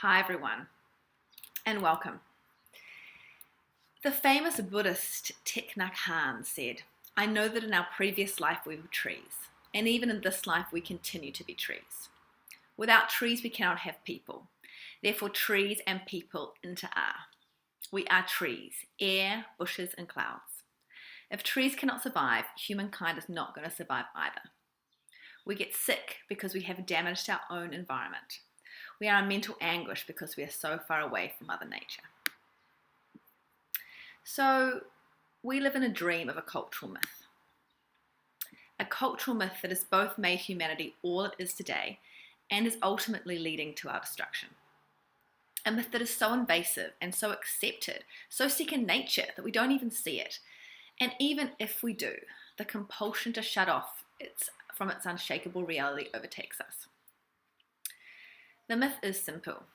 Hi everyone, and welcome. The famous Buddhist Thich Nhat Hanh said, "I know that in our previous life we were trees, and even in this life we continue to be trees. Without trees we cannot have people. Therefore trees and people inter-are. We are trees, air, bushes and clouds. If trees cannot survive, humankind is not going to survive either. We get sick because we have damaged our own environment. We are in mental anguish because we are so far away from Mother Nature." So we live in a dream of a cultural myth. A cultural myth that has both made humanity all it is today and is ultimately leading to our destruction. A myth that is so invasive and so accepted, so second nature that we don't even see it. And even if we do, the compulsion to shut off from its unshakable reality overtakes us. The myth is simple,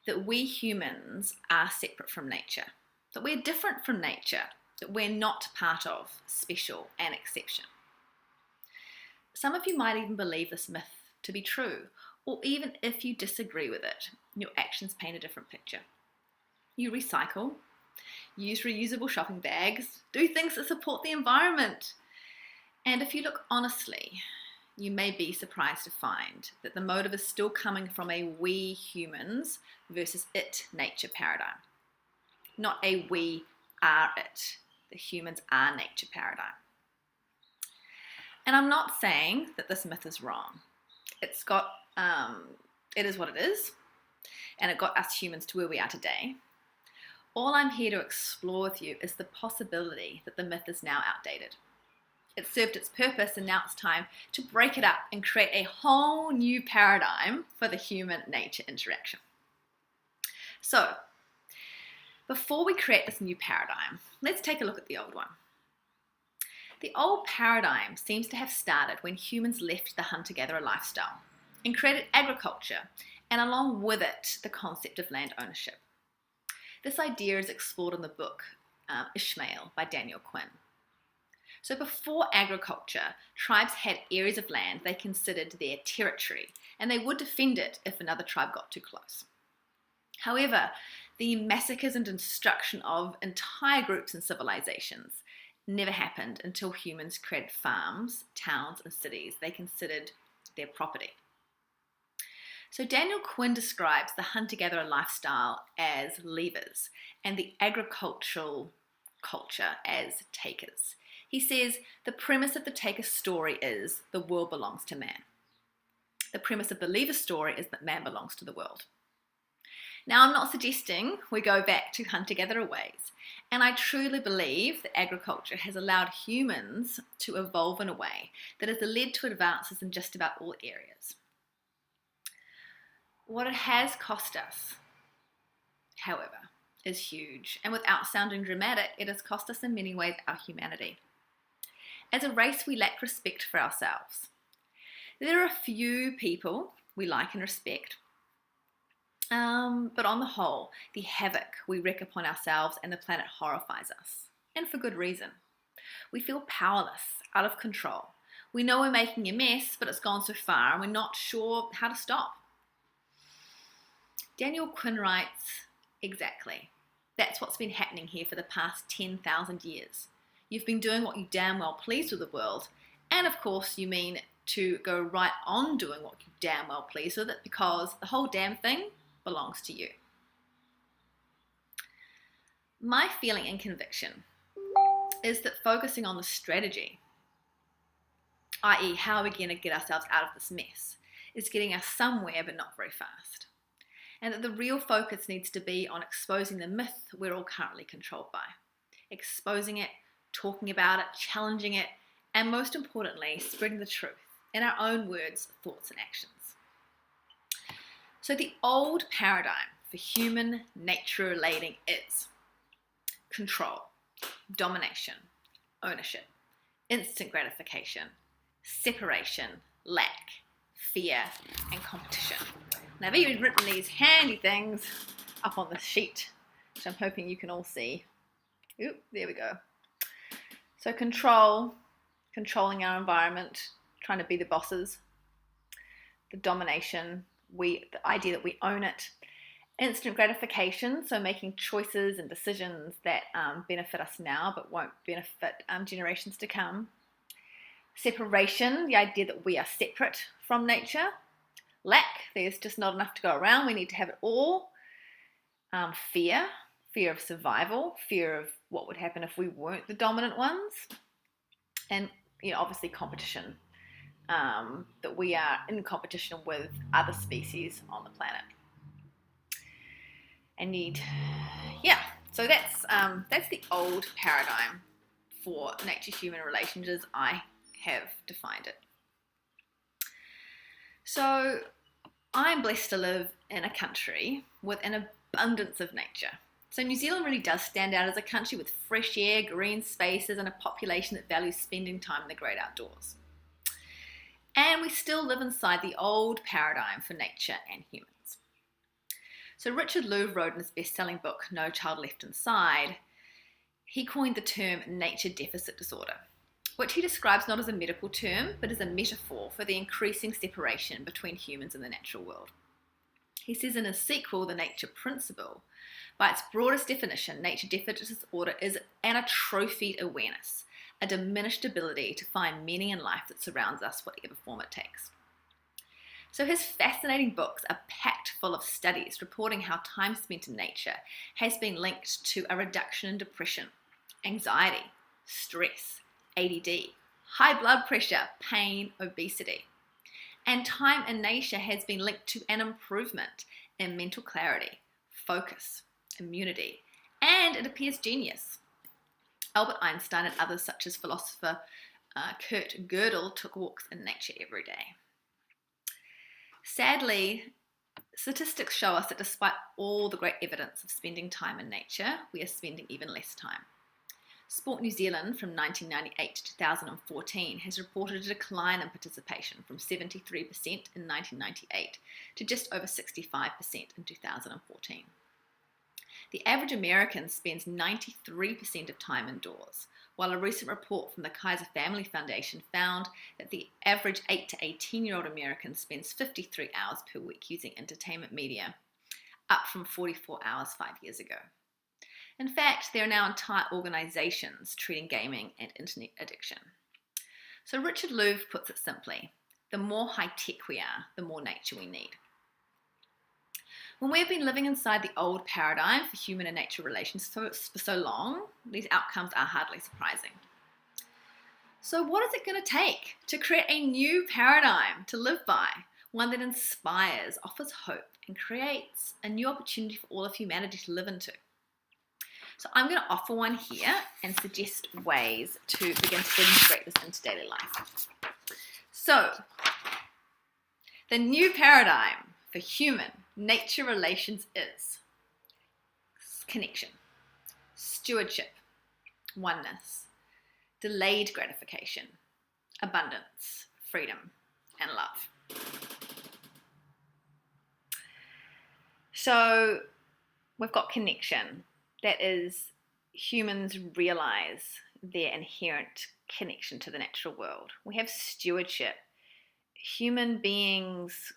that we humans are separate from nature, that we're different from nature, that we're not part of, special and exception. Some of you might even believe this myth to be true, or even if you disagree with it, your actions paint a different picture. You recycle, use reusable shopping bags, do things that support the environment. And if you look honestly, you may be surprised to find that the motive is still coming from a we humans versus it nature paradigm. Not a we are it, the humans are nature paradigm. And I'm not saying that this myth is wrong. It is what it is, and it got us humans to where we are today. All I'm here to explore with you is the possibility that the myth is now outdated. It served its purpose, and now it's time to break it up and create a whole new paradigm for the human-nature interaction. So, before we create this new paradigm, let's take a look at the old one. The old paradigm seems to have started when humans left the hunter-gatherer lifestyle and created agriculture, and along with it, the concept of land ownership. This idea is explored in the book Ishmael by Daniel Quinn. So before agriculture, tribes had areas of land they considered their territory, and they would defend it if another tribe got too close. However, the massacres and destruction of entire groups and civilizations never happened until humans created farms, towns, and cities they considered their property. So Daniel Quinn describes the hunter-gatherer lifestyle as leavers and the agricultural culture as takers. He says the premise of the taker story is the world belongs to man. The premise of the leaver story is that man belongs to the world. Now, I'm not suggesting we go back to hunter-gatherer ways, and I truly believe that agriculture has allowed humans to evolve in a way that has led to advances in just about all areas. What it has cost us, however, is huge, and without sounding dramatic, it has cost us in many ways our humanity. As a race, we lack respect for ourselves. There are a few people we like and respect, but on the whole, the havoc we wreak upon ourselves and the planet horrifies us, and for good reason. We feel powerless, out of control. We know we're making a mess, but it's gone so far and we're not sure how to stop. Daniel Quinn writes, exactly. That's what's been happening here for the past 10,000 years. You've been doing what you damn well please with the world, and of course you mean to go right on doing what you damn well please with it because the whole damn thing belongs to you. My feeling and conviction is that focusing on the strategy, i.e. how are we going to get ourselves out of this mess, is getting us somewhere but not very fast. And that the real focus needs to be on exposing the myth we're all currently controlled by. Exposing it, talking about it, challenging it, and most importantly, spreading the truth in our own words, thoughts, and actions. So the old paradigm for human nature relating is control, domination, ownership, instant gratification, separation, lack, fear, and competition. Now I've even written these handy things up on the sheet, which I'm hoping you can all see. Oop, there we go. So control, controlling our environment, trying to be the bosses. The domination, the idea that we own it. Instant gratification, so making choices and decisions that benefit us now but won't benefit generations to come. Separation, the idea that we are separate from nature. Lack, there's just not enough to go around, we need to have it all. Fear of survival, fear of what would happen if we weren't the dominant ones. And obviously competition, that we are in competition with other species on the planet. So that's the old paradigm for nature-human relations as I have defined it. So I'm blessed to live in a country with an abundance of nature. So New Zealand really does stand out as a country with fresh air, green spaces, and a population that values spending time in the great outdoors. And we still live inside the old paradigm for nature and humans. So Richard Louv wrote in his best-selling book, No Child Left Inside, he coined the term nature deficit disorder, which he describes not as a medical term, but as a metaphor for the increasing separation between humans and the natural world. He says in his sequel, The Nature Principle, by its broadest definition, nature deficit disorder is an atrophied awareness, a diminished ability to find meaning in life that surrounds us, whatever form it takes. So his fascinating books are packed full of studies reporting how time spent in nature has been linked to a reduction in depression, anxiety, stress, ADD, high blood pressure, pain, obesity. And time in nature has been linked to an improvement in mental clarity, focus, immunity, and it appears genius. Albert Einstein and others such as philosopher Kurt Gödel took walks in nature every day. Sadly, statistics show us that despite all the great evidence of spending time in nature, we are spending even less time. Sport New Zealand from 1998 to 2014 has reported a decline in participation from 73% in 1998 to just over 65% in 2014. The average American spends 93% of time indoors, while a recent report from the Kaiser Family Foundation found that the average 8 to 18-year-old American spends 53 hours per week using entertainment media, up from 44 hours 5 years ago. In fact, there are now entire organizations treating gaming and internet addiction. So Richard Louv puts it simply, the more high-tech we are, the more nature we need. When we've been living inside the old paradigm for human and nature relations for so long, these outcomes are hardly surprising. So what is it going to take to create a new paradigm to live by, one that inspires, offers hope, and creates a new opportunity for all of humanity to live into? So I'm going to offer one here and suggest ways to begin to integrate this into daily life. So, the new paradigm for human-nature relations is connection, stewardship, oneness, delayed gratification, abundance, freedom, and love. So, we've got connection. That is, humans realize their inherent connection to the natural world. We have stewardship. Human beings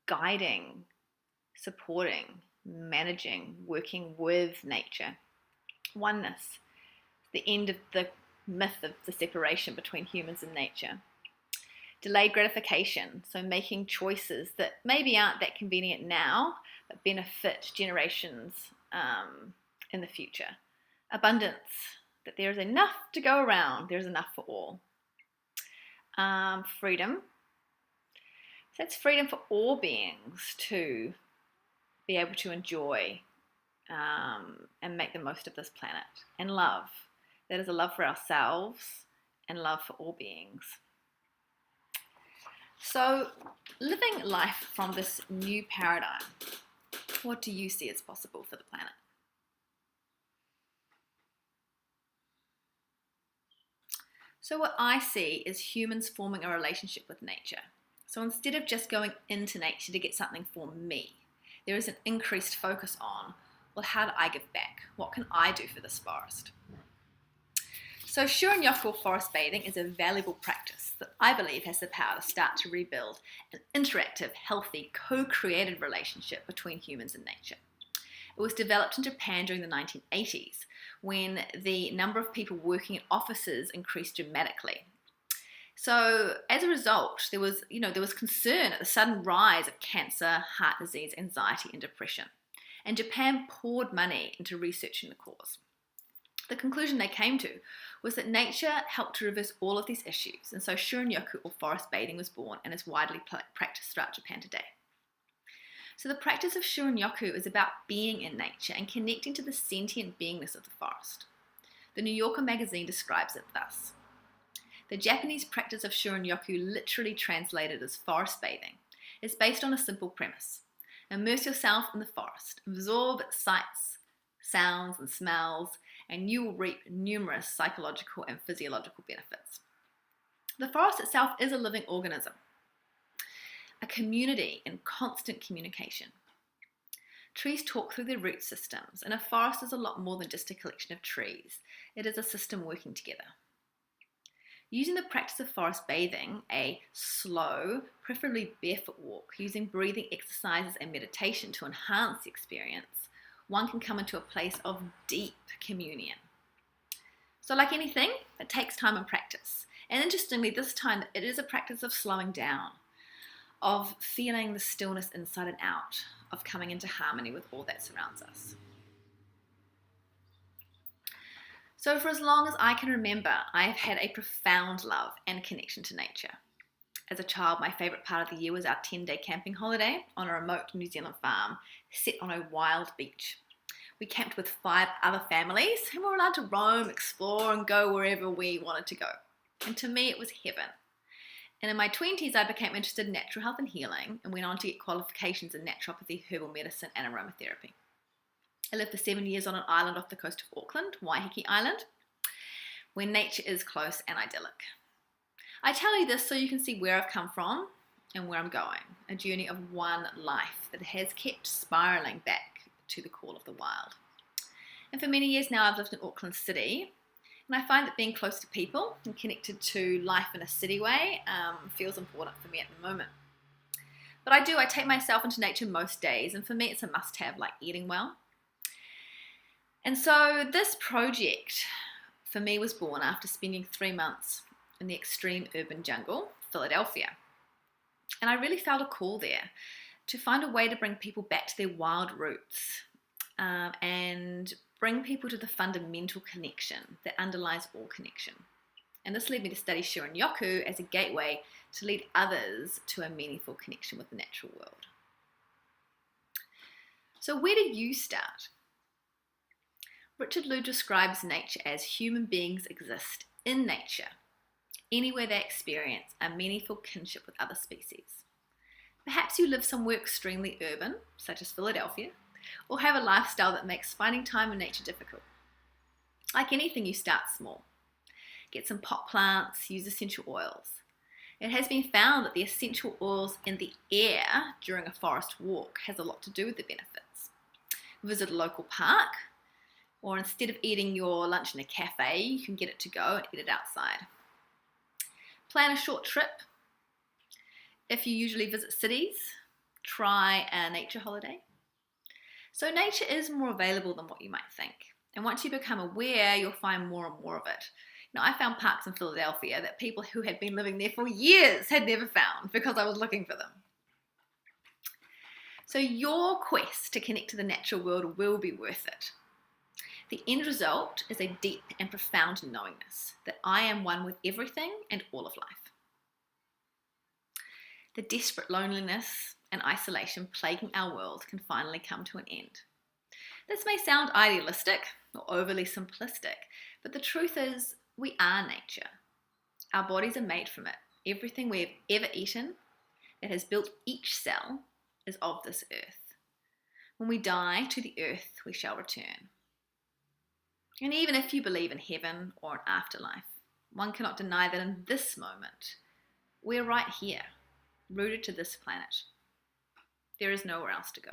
guiding, supporting, managing, working with nature. Oneness, the end of the myth of the separation between humans and nature. Delayed gratification, so making choices that maybe aren't that convenient now, but benefit generations in the future. Abundance, that there is enough to go around, there's enough for all. Freedom, so that's freedom for all beings to be able to enjoy and make the most of this planet. And love, that is a love for ourselves and love for all beings. So, living life from this new paradigm, what do you see as possible for the planet? So what I see is humans forming a relationship with nature. So instead of just going into nature to get something for me, there is an increased focus on, well, how do I give back? What can I do for this forest? So Shurin-yoku or forest bathing is a valuable practice that I believe has the power to start to rebuild an interactive, healthy, co-created relationship between humans and nature. It was developed in Japan during the 1980s when the number of people working in offices increased dramatically. So as a result, there was concern at the sudden rise of cancer, heart disease, anxiety, and depression. And Japan poured money into researching the cause. The conclusion they came to was that nature helped to reverse all of these issues, and so Shurin-yoku or forest bathing was born and is widely practiced throughout Japan today. So the practice of Shurin-yoku is about being in nature and connecting to the sentient beingness of the forest. The New Yorker magazine describes it thus: the Japanese practice of Shurin-yoku, literally translated as forest bathing, is based on a simple premise. Immerse yourself in the forest, absorb its sights, sounds, and smells, and you will reap numerous psychological and physiological benefits. The forest itself is a living organism, a community in constant communication. Trees talk through their root systems, and a forest is a lot more than just a collection of trees. It is a system working together. Using the practice of forest bathing, a slow, preferably barefoot walk, using breathing exercises and meditation to enhance the experience, one can come into a place of deep communion. So like anything, it takes time and practice. And interestingly, this time it is a practice of slowing down, of feeling the stillness inside and out, of coming into harmony with all that surrounds us. So for as long as I can remember, I have had a profound love and connection to nature. As a child, my favourite part of the year was our 10-day camping holiday on a remote New Zealand farm set on a wild beach. We camped with 5 other families and we were allowed to roam, explore and go wherever we wanted to go. And to me, it was heaven. And in my 20s, I became interested in natural health and healing and went on to get qualifications in naturopathy, herbal medicine and aromatherapy. I lived for 7 years on an island off the coast of Auckland, Waiheke Island, where nature is close and idyllic. I tell you this so you can see where I've come from and where I'm going, a journey of one life that has kept spiralling back to the call of the wild. And for many years now, I've lived in Auckland City, and I find that being close to people and connected to life in a city way feels important for me at the moment. But I take myself into nature most days, and for me it's a must-have, like eating well. And so this project for me was born after spending 3 months in the extreme urban jungle, Philadelphia. And I really felt a call there to find a way to bring people back to their wild roots and bring people to the fundamental connection that underlies all connection. And this led me to study Shurin-yoku as a gateway to lead others to a meaningful connection with the natural world. So where do you start? Richard Liu describes nature as human beings exist in nature, anywhere they experience a meaningful kinship with other species. Perhaps you live somewhere extremely urban, such as Philadelphia, or have a lifestyle that makes finding time in nature difficult. Like anything, you start small. Get some pot plants, use essential oils. It has been found that the essential oils in the air during a forest walk has a lot to do with the benefits. Visit a local park, or instead of eating your lunch in a cafe, you can get it to go and eat it outside. Plan a short trip. If you usually visit cities, try a nature holiday. So nature is more available than what you might think. And once you become aware, you'll find more and more of it. Now, I found parks in Philadelphia that people who had been living there for years had never found because I was looking for them. So your quest to connect to the natural world will be worth it. The end result is a deep and profound knowingness that I am one with everything and all of life. The desperate loneliness and isolation plaguing our world can finally come to an end. This may sound idealistic or overly simplistic, but the truth is we are nature. Our bodies are made from it. Everything we have ever eaten that has built each cell is of this earth. When we die, to the earth we shall return. And even if you believe in heaven or an afterlife, one cannot deny that in this moment, we're right here, rooted to this planet. There is nowhere else to go.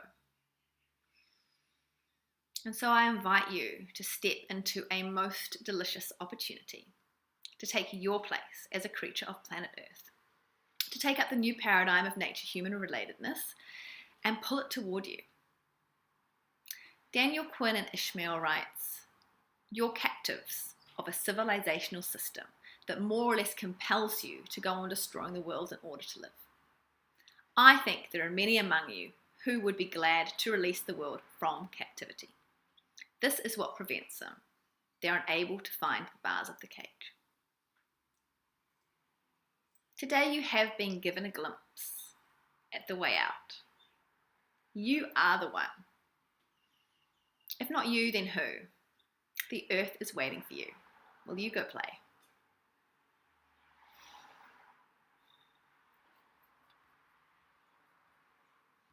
And so I invite you to step into a most delicious opportunity to take your place as a creature of planet Earth, to take up the new paradigm of nature-human relatedness and pull it toward you. Daniel Quinn in Ishmael writes, "You're captives of a civilizational system that more or less compels you to go on destroying the world in order to live. I think there are many among you who would be glad to release the world from captivity. This is what prevents them. They are unable to find the bars of the cage." Today you have been given a glimpse at the way out. You are the one. If not you, then who? The earth is waiting for you. Will you go play?